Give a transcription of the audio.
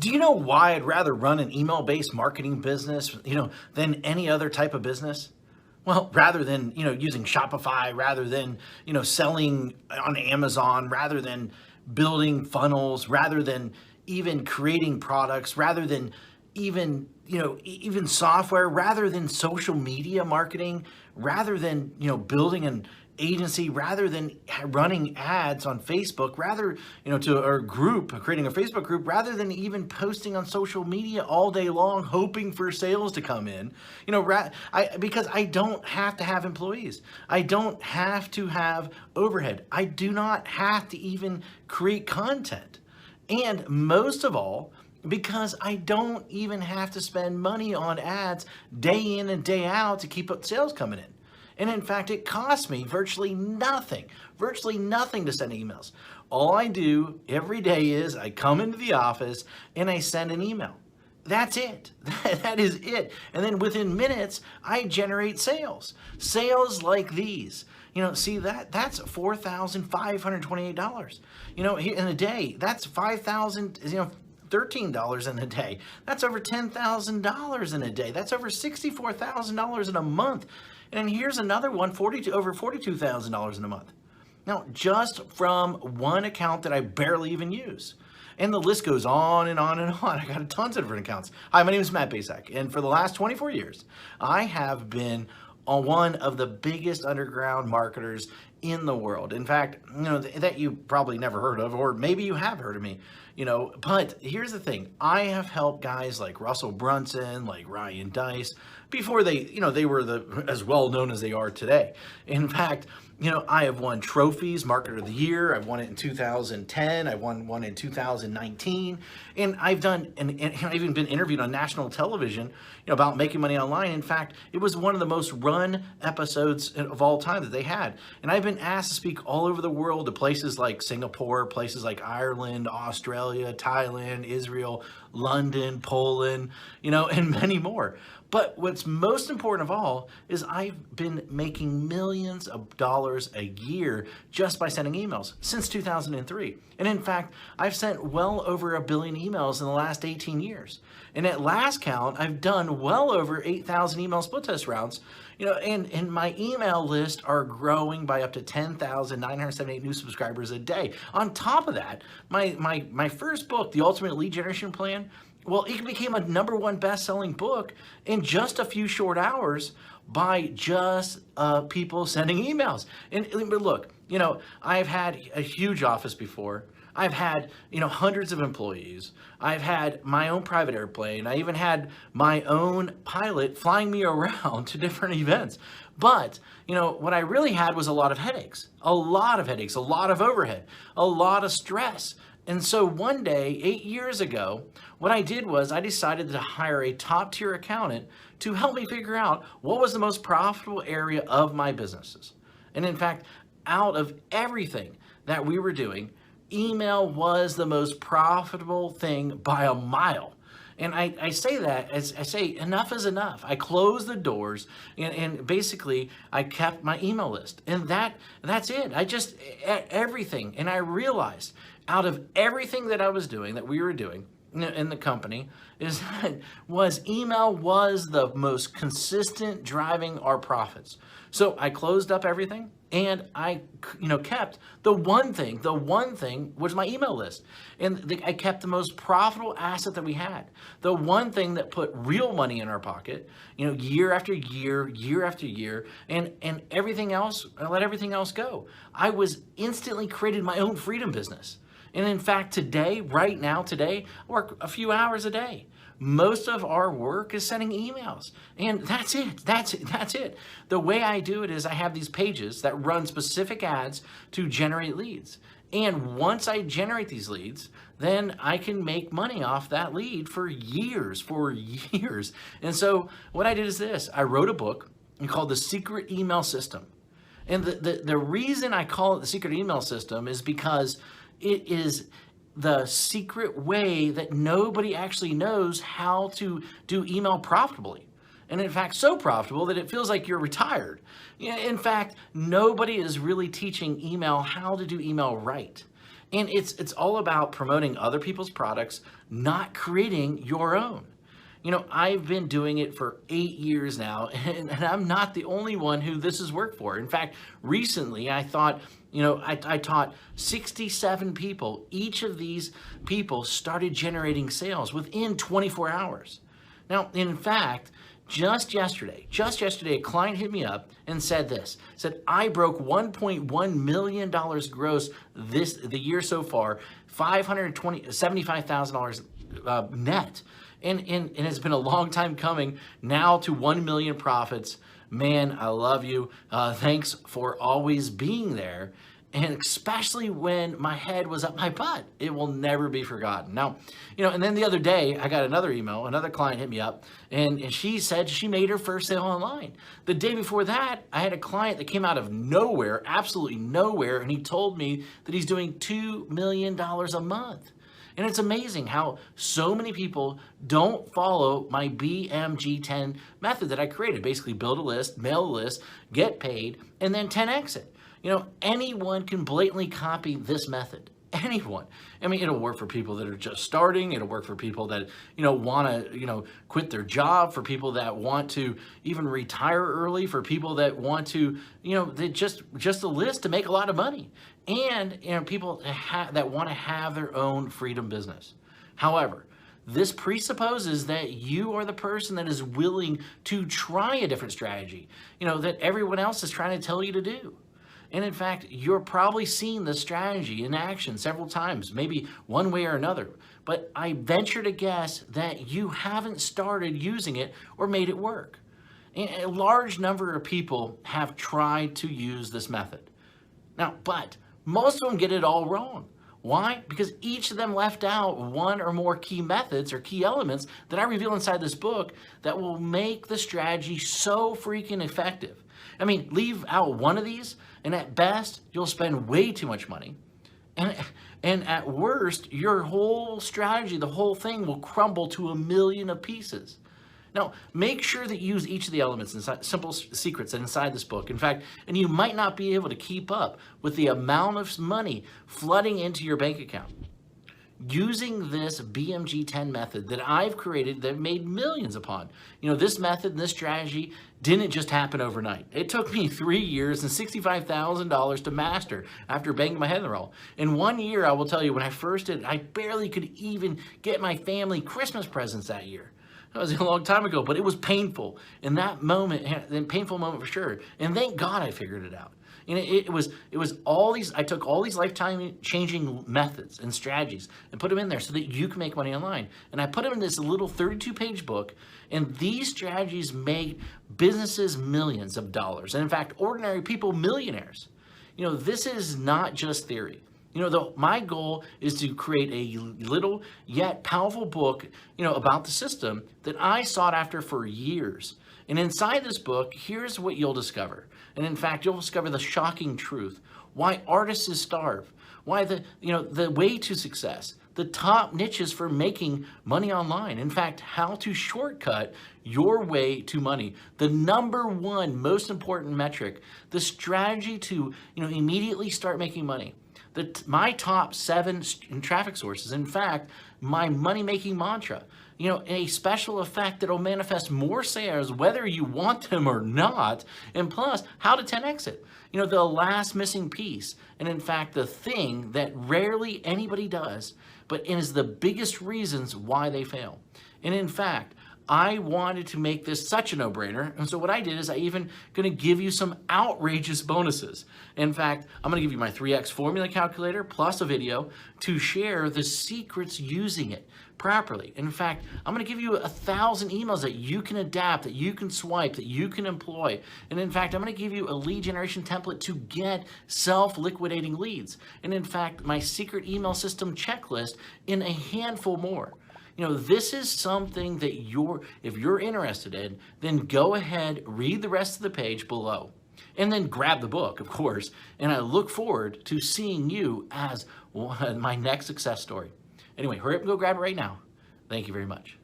Do you know why I'd rather run an email-based marketing business, than any other type of business? Well, rather than, using Shopify, rather than, selling on Amazon, rather than building funnels, rather than even creating products, rather than even, even software, rather than social media marketing, rather than, building an agency, rather than running ads on Facebook, rather, to a group, creating a Facebook group, rather than even posting on social media all day long, hoping for sales to come in, because I don't have to have employees. I don't have to have overhead. I do not have to even create content. And most of all, because I don't even have to spend money on ads day in and day out to keep up sales coming in. And in fact, it costs me virtually nothing to send emails. All I do every day is I come into the office and I send an email. That's it. That is it. And then within minutes, I generate sales. Sales like these. See that's $4,528. In a day, that's $5,000, $13 in a day. That's over $10,000 in a day. That's over $64,000 in a month. And here's another one, over $42,000 in a month. Now, just from one account that I barely even use. And the list goes on and on and on. I got tons of different accounts. Hi, my name is Matt Basak, and for the last 24 years, I have been on one of the biggest underground marketers in the world. In fact, that you probably never heard of, or maybe you have heard of me, but here's the thing. I have helped guys like Russell Brunson, like Ryan Deiss, before they were as well known as they are today. In fact, I have won trophies, Marketer of the Year. I've won it in 2010. I won one in 2019. And I've even been interviewed on national television, about making money online. In fact, it was one of the most run episodes of all time that they had. And I've been asked to speak all over the world to places like Singapore, places like Ireland, Australia, Thailand, Israel, London, Poland, and many more. But what's most important of all is I've been making millions of dollars a year just by sending emails since 2003. And in fact, I've sent well over 1 billion emails in the last 18 years. And at last count, I've done well over 8,000 email split test rounds, and my email list are growing by up to 10,978 new subscribers a day. On top of that, my first book, The Ultimate Lead Generation Plan, well, it became a #1 best-selling book in just a few short hours by just people sending emails. But look, I've had a huge office before. I've had, hundreds of employees. I've had my own private airplane. I even had my own pilot flying me around to different events. But, what I really had was a lot of headaches, a lot of overhead, a lot of stress. And so one day, 8 years ago, what I did was I decided to hire a top-tier accountant to help me figure out what was the most profitable area of my businesses. And in fact, out of everything that we were doing, email was the most profitable thing by a mile. And I say that as I say, enough is enough. I closed the doors and basically I kept my email list. And that's it. Everything. And I realized out of everything that I was doing, that we were doing in the company, email was the most consistent driving our profits. So I closed up everything and I, kept the one thing was my email list. And I kept the most profitable asset that we had. The one thing that put real money in our pocket, year after year, year after year, and everything else, I let everything else go. I was instantly created my own freedom business. And in fact, right now, I work a few hours a day. Most of our work is sending emails. And that's it. That's it. The way I do it is I have these pages that run specific ads to generate leads. And once I generate these leads, then I can make money off that lead for years. And so what I did is this. I wrote a book called The Secret Email System. And the reason I call it The Secret Email System is because it is the secret way that nobody actually knows how to do email profitably. And in fact, so profitable that it feels like you're retired. In fact, nobody is really teaching email how to do email right. And it's all about promoting other people's products, not creating your own. I've been doing it for 8 years now, and I'm not the only one who this has worked for. In fact, recently I thought, I taught 67 people. Each of these people started generating sales within 24 hours. Now, in fact, just yesterday, a client hit me up and said I broke $1.1 million gross the year so far, $75,000 net. And it's been a long time coming now to 1 million profits. Man, I love you. Thanks for always being there. And especially when my head was up my butt, it will never be forgotten. Now, and then the other day I got another email, another client hit me up, and she said she made her first sale online. The day before that, I had a client that came out of nowhere, absolutely nowhere, and he told me that he's doing $2 million a month. And it's amazing how so many people don't follow my BMG10 method that I created. Basically, build a list, mail a list, get paid, and then 10x it. Anyone can blatantly copy this method. Anyone. I mean, it'll work for people that are just starting. It'll work for people that, want to, quit their job, for people that want to even retire early, for people that want to, they just a list to make a lot of money. And, people that want to have their own freedom business. However, this presupposes that you are the person that is willing to try a different strategy, that everyone else is trying to tell you to do. And in fact, you're probably seen this strategy in action several times, maybe one way or another. But I venture to guess that you haven't started using it or made it work. And a large number of people have tried to use this method. Now, but most of them get it all wrong. Why? Because each of them left out one or more key methods or key elements that I reveal inside this book that will make the strategy so freaking effective. I mean, leave out one of these, and at best, you'll spend way too much money. And at worst, your whole strategy, the whole thing will crumble to 1,000,000 of pieces. Now, make sure that you use each of the elements inside, simple secrets inside this book. In fact, and you might not be able to keep up with the amount of money flooding into your bank account. Using this BMG10 method that I've created that made millions upon. This method and this strategy didn't just happen overnight. It took me 3 years and $65,000 to master after banging my head in the wall. In 1 year, I will tell you, when I first did it, I barely could even get my family Christmas presents that year. That was a long time ago, but it was painful. In that moment, a painful moment for sure. And thank God I figured it out. And it was all these, I took all these lifetime changing methods and strategies and put them in there so that you can make money online. And I put them in this little 32-page book, and these strategies made businesses millions of dollars. And in fact, ordinary people millionaires. This is not just theory. My goal is to create a little yet powerful book, about the system that I sought after for years. And inside this book, here's what you'll discover. And in fact, you'll discover the shocking truth. Why artists starve. Why the way to success. The top niches for making money online. In fact, how to shortcut your way to money. The number one most important metric. The strategy to immediately start making money. My top 7 traffic sources. In fact, my money-making mantra. A special effect that will manifest more sales whether you want them or not. And plus, how to 10x it. The last missing piece. And in fact, the thing that rarely anybody does, but is the biggest reasons why they fail. And in fact, I wanted to make this such a no-brainer, and so what I did is I even going to give you some outrageous bonuses. In fact, I'm going to give you my 3x formula calculator plus a video to share the secrets using it properly. In fact, I'm going to give you 1,000 emails that you can adapt, that you can swipe, that you can employ. And in fact, I'm going to give you a lead generation template to get self-liquidating leads. And in fact, my secret email system checklist in a handful more. This is something that if you're interested in, then go ahead, read the rest of the page below, and then grab the book, of course. And I look forward to seeing you as my next success story. Anyway, hurry up and go grab it right now. Thank you very much.